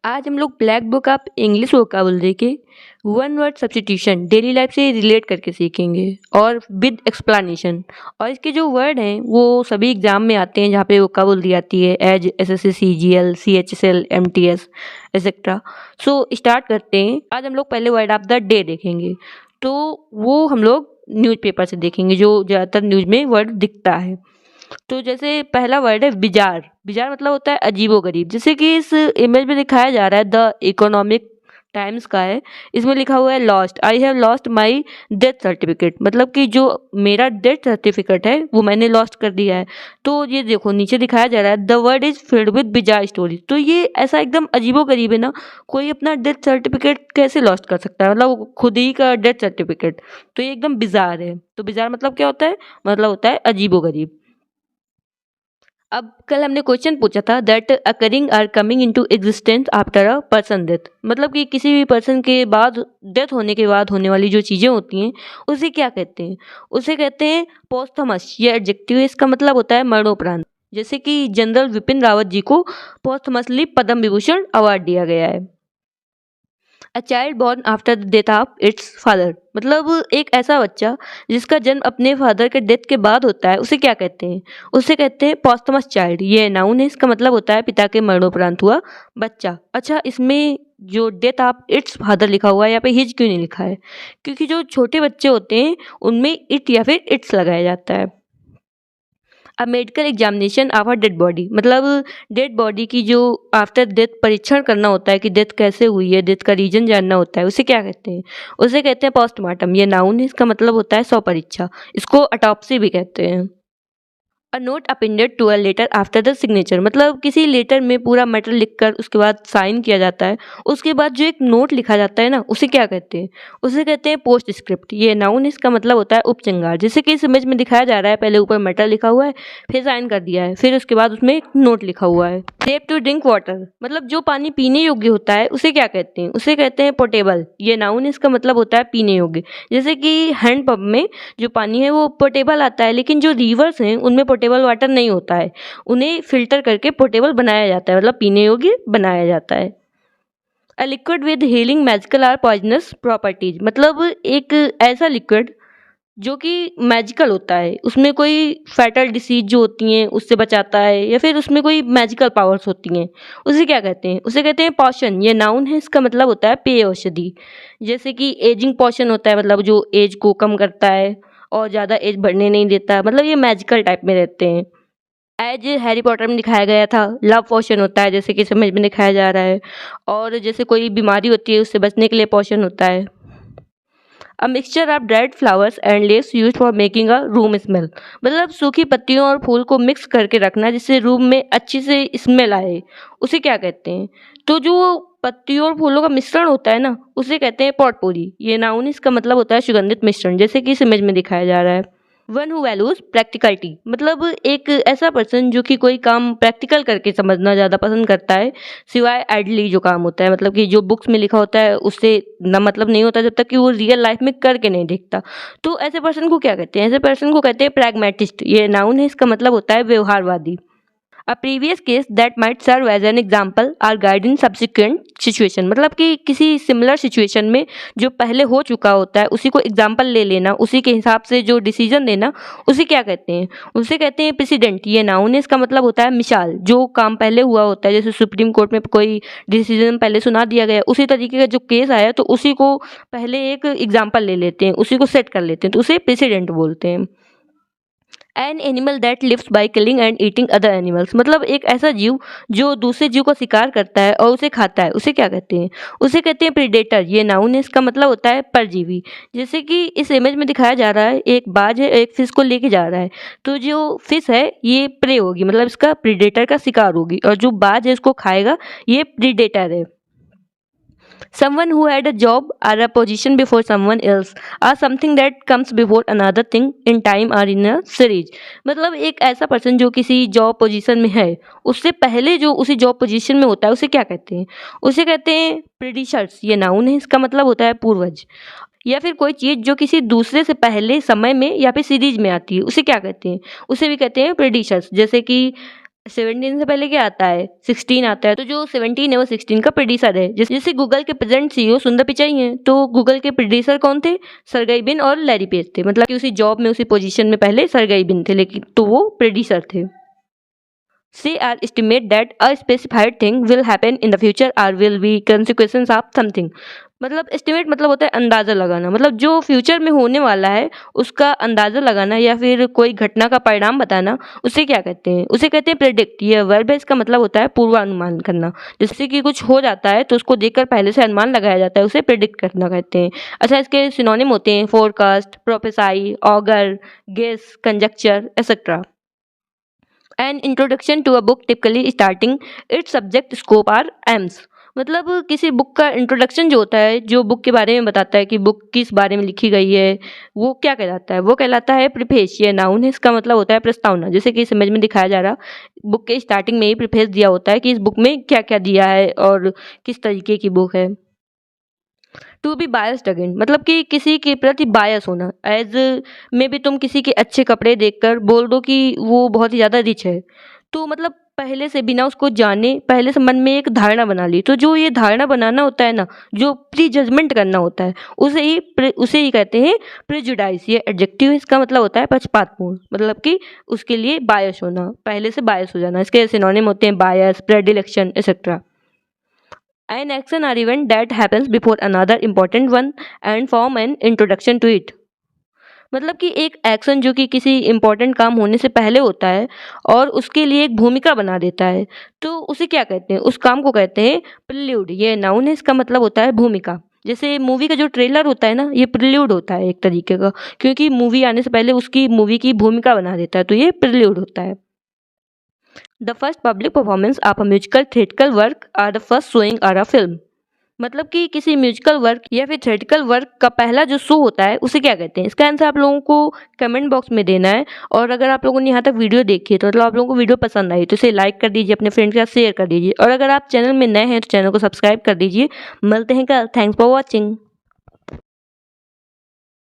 आज हम लोग black book of English vocabulary के one word substitution daily life से रिलेट करके सीखेंगे और विद एक्सप्लेनेशन। और इसके जो वर्ड हैं वो सभी एग्जाम में आते हैं जहाँ पे वोकाबुलरी आती है as SSC CGL CHSL MTS etcetera. So start करते हैं। आज हम लोग पहले वर्ड ऑफ द डे देखेंगे, तो वो हम लोग न्यूज़पेपर से देखेंगे जो ज़्यादातर न्यूज़ में वर्ड दिखता है। तो जैसे पहला वर्ड है बिजार। बिजार मतलब होता है अजीबोगरीब। जैसे कि इस इमेज में दिखाया जा रहा है द इकोनॉमिक टाइम्स का है। इसमें लिखा हुआ है lost, I have lost my death certificate, मतलब कि जो मेरा डेथ सर्टिफिकेट है वो मैंने लॉस्ट कर दिया है। तो ये देखो नीचे दिखाया जा रहा है the word is filled with bizarre story. तो ये ऐसा एकदम अजीबोगरीब है ना, कोई अपना डेथ सर्टिफिकेट कैसे लॉस्ट कर सकता है, मतलब खुद ही का डेथ सर्टिफिकेट। तो ये एकदम बिजार है। तो बिजार मतलब क्या होता है, मतलब होता है अजीबोगरीब। अब कल हमने क्वेश्चन पूछा था that occurring are coming into existence after a person death, मतलब कि किसी भी पर्सन के बाद डेथ होने के बाद होने वाली जो चीज़ें होती हैं उसे क्या कहते हैं। उसे कहते हैं पोस्थमस। ये एडजेक्टिव है, इसका मतलब होता है मरणोपरांत। जैसे कि जनरल विपिन रावत जी को पोस्थमसली पद्म विभूषण अवार्ड दिया गया है। A child born after the death of its father, मतलब एक ऐसा बच्चा जिसका जन्म अपने फादर के डेथ के बाद होता है उसे क्या कहते हैं। उसे कहते हैं पॉस्टमस चाइल्ड। ये नाउन है, इसका मतलब होता है पिता के मरणोपरांत हुआ बच्चा। अच्छा, इसमें जो डेथ ऑफ इट्स फादर लिखा हुआ है यहाँ पे हिज क्यों नहीं लिखा है, क्योंकि जो छोटे बच्चे होते हैं उनमें इट या फिर इट्स लगाया जाता है। A medical examination of a dead body, मतलब डेड बॉडी की जो आफ्टर डेथ परीक्षण करना होता है कि डेथ कैसे हुई है, डेथ का रीजन जानना होता है, उसे क्या कहते हैं। उसे कहते हैं पोस्टमार्टम। ये नाउन है, इसका मतलब होता है शव परीक्षा। इसको अटॉप्सी भी कहते हैं। A note appended to a letter after the signature, मतलब किसी लेटर में पूरा मैटर लिखकर उसके बाद साइन किया जाता है, उसके बाद जो एक नोट लिखा जाता है ना उसे क्या कहते हैं। उसे कहते हैं पोस्ट स्क्रिप्ट। ये नाउन, इसका मतलब होता है उपचंगार। जैसे कि इस इमेज में दिखाया जा रहा है पहले ऊपर मैटर लिखा हुआ है, फिर साइन कर दिया है, फिर उसके बाद उसमें एक नोट लिखा हुआ है। सेफ टू ड्रिंक वाटर, मतलब जो पानी पीने योग्य होता है उसे क्या कहते हैं। उसे कहते हैं पोर्टेबल। ये नाउन, इसका मतलब होता है पीने योग्य। जैसे कि हैंडपंप में जो पानी है वो पोर्टेबल आता है, लेकिन जो रिवर्स हैं उनमें पोर्टेबल वाटर नहीं होता है, उन्हें फिल्टर करके पोर्टेबल बनाया जाता है, मतलब पीने योग्य बनाया जाता है। A liquid with healing magical or poisonous properties, मतलब एक ऐसा लिक्विड जो कि मैजिकल होता है, उसमें कोई फैटल डिसीज जो होती हैं उससे बचाता है, या फिर उसमें कोई मैजिकल पावर्स होती हैं, उसे क्या कहते हैं। उसे कहते हैं पॉशन। ये नाउन है, इसका मतलब होता है पेय औषधि। जैसे कि एजिंग पॉशन होता है, मतलब जो एज को कम करता है और ज़्यादा एज बढ़ने नहीं देता, मतलब ये मैजिकल टाइप में रहते हैं। एज हैरी पॉटर में दिखाया गया था लव पोशन होता है, जैसे कि समझ में दिखाया जा रहा है। और जैसे कोई बीमारी होती है उससे बचने के लिए पोशन होता है। A mixture of dried flowers and leaves used for making a room smell, मतलब सूखी पत्तियों और फूल को मिक्स करके रखना जिससे रूम में अच्छी से स्मेल आए, उसे क्या कहते हैं। तो जो पत्तियों और फूलों का मिश्रण होता है ना उसे कहते हैं पॉटपोरी। ये नाउन, इसका मतलब होता है सुगंधित मिश्रण, जैसे कि इस इमेज में दिखाया जा रहा है। वन हु वैल्यूज प्रैक्टिकलिटी, मतलब एक ऐसा पर्सन जो कि कोई काम प्रैक्टिकल करके समझना ज़्यादा पसंद करता है, सिवाय आइडली जो काम होता है, मतलब कि जो बुक्स में लिखा होता है उससे ना मतलब नहीं होता जब तक कि वो रियल लाइफ में करके नहीं देखता। तो ऐसे पर्सन को क्या कहते हैं, ऐसे पर्सन को कहते हैं प्रैग्मेटिस्ट। ये नाउन है, इसका मतलब होता है व्यवहारवादी। A previous case that might serve as an example or guide in subsequent situation, मतलब कि किसी सिमिलर सिचुएशन में जो पहले हो चुका होता है उसी को एग्जाम्पल ले लेना, उसी के हिसाब से जो डिसीजन देना, उसे क्या कहते हैं। उसे कहते हैं प्रेसिडेंट। ये नाउन है, इसका मतलब होता है मिसाल। जो काम पहले हुआ होता है, जैसे सुप्रीम कोर्ट में कोई डिसीजन पहले सुना दिया गया, उसी तरीके का जो केस आया तो उसी को पहले एक एग्जाम्पल ले लेते हैं, उसी को सेट कर लेते हैं, तो उसे प्रेसिडेंट बोलते हैं। An animal that lives by killing and eating other animals, मतलब एक ऐसा जीव जो दूसरे जीव को शिकार करता है और उसे खाता है, उसे क्या कहते हैं। उसे कहते हैं प्रीडेटर। ये नाउन है, इसका मतलब होता है परजीवी। जैसे कि इस इमेज में दिखाया जा रहा है एक बाज है एक फिश को लेके जा रहा है, तो जो फिश है ये प्रे होगी, मतलब इसका प्रीडेटर का शिकार होगी, और जो बाज है इसको खाएगा, ये प्रीडेटर है। Someone who had a job or a position before someone else or something that comes before another thing in time or in a series, मतलब एक ऐसा पर्सन जो किसी जॉब पोजीशन में है उससे पहले जो उसी जॉब पोजीशन में होता है उसे क्या कहते हैं। उसे कहते हैं प्रीडिशर्स। ये नाउन है, इसका मतलब होता है पूर्वज। या फिर कोई चीज़ जो किसी दूसरे से पहले समय में या फिर सीरीज में आती है उसे क्या कहते हैं। उसे भी कहते हैं प्रीडिशर्स। जैसे कि 17 से पहले क्या आता है? 16 आता है। तो जो 17 है वो 16 का प्रेडिसर है। जैसे गूगल के प्रेजेंट सीईओ सुंदर पिचाई हैं, तो गूगल के प्रेडिसर कौन थे? सर्गेई ब्रिन और लैरी पेज थे। मतलब कि उसी जॉब में, उसी पोजीशन में पहले सर्गेई ब्रिन थे, लेकिन तो वो प्रेडिसर थे। Say or estimate that a specified thing will happen in the future or will be consequences of something। मतलब एस्टिमेट मतलब होता है अंदाज़ा लगाना। मतलब जो फ्यूचर में होने वाला है उसका अंदाज़ा लगाना या फिर कोई घटना का परिणाम बताना, उसे क्या कहते हैं? उसे कहते हैं प्रेडिक्ट। ये वर्ब है, इसका मतलब होता है पूर्वानुमान करना। जैसे कि कुछ हो जाता है तो उसको देखकर पहले से अनुमान लगाया जाता है, उसे प्रेडिक्ट करना कहते हैं। अच्छा, इसके सिनोनिम होते हैं forecast, prophesy, augur, guess, conjecture etcetera. An introduction to a book typically starting its subject scope are aims। मतलब किसी बुक का इंट्रोडक्शन जो होता है, जो बुक के बारे में बताता है कि बुक किस बारे में लिखी गई है, वो क्या कहलाता है? वो कहलाता है प्रीफेस। ये नाउन है, इसका मतलब होता है प्रस्तावना। जैसे कि इस इमेज में दिखाया जा रहा, बुक के स्टार्टिंग में ही प्रीफेस दिया होता है कि इस बुक में क्या क्या दिया है और किस तरीके की बुक है। टू बी बायस्ड अगेन मतलब कि किसी के प्रति बायस होना। एज में भी तुम किसी के अच्छे कपड़े देखकर बोल दो कि वो बहुत ही ज़्यादा रिच है, तो मतलब पहले से बिना उसको जाने पहले से मन में एक धारणा बना ली। तो जो ये धारणा बनाना होता है ना, जो प्री जजमेंट करना होता है, उसे ही कहते हैं प्रेजुडाइस। ये एडजेक्टिव है, इसका मतलब होता है पक्षपातपूर्ण। मतलब कि उसके लिए बायस होना, पहले से बायस हो जाना। इसके सिनोनिम होते हैं बायस, प्रेडिलेक्शन etcetera. An action or event that happens before another important one and form an introduction to it। मतलब कि एक एक्शन जो कि किसी इम्पोर्टेंट काम होने से पहले होता है और उसके लिए एक भूमिका बना देता है, तो उसे क्या कहते हैं? उस काम को कहते हैं प्रिल्यूड। ये नाउन है, इसका मतलब होता है भूमिका। जैसे मूवी का जो ट्रेलर होता है ना, ये प्रिल्यूड होता है एक तरीके का, क्योंकि मूवी आने से पहले उसकी मूवी की भूमिका बना देता है, तो ये प्रिल्यूड होता है। The first public performance of a musical theatrical work or the first showing or a film. मतलब कि किसी म्यूजिकल वर्क या फिर थिएट्रिकल वर्क का पहला जो शो होता है उसे क्या कहते हैं? इसका आंसर आप लोगों को कमेंट बॉक्स में देना है। और अगर आप लोगों ने यहाँ तक वीडियो देखी है तो मतलब आप लोगों को वीडियो पसंद आई तो इसे लाइक कर दीजिए, अपने फ्रेंड्स के साथ शेयर कर दीजिए। और अगर आप चैनल में नए हैं तो चैनल को सब्सक्राइब कर दीजिए। मिलते हैं कल। Thanks for watching.